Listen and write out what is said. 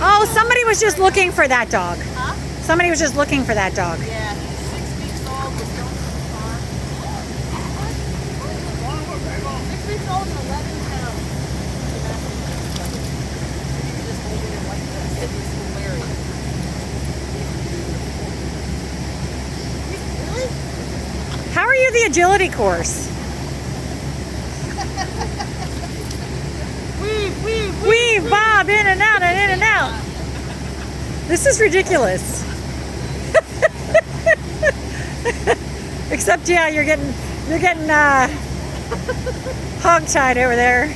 Oh, somebody was just looking for that dog. Huh? Somebody was just looking for that dog. Yeah, he's 6 weeks old. Was going to the farm. 6 weeks old and 11 pounds. Just holding him like this. It's hilarious. Really? How are you the agility course? Weave, bob, in and out and in and out. This is ridiculous. Except, yeah, you're getting hog-tied over there.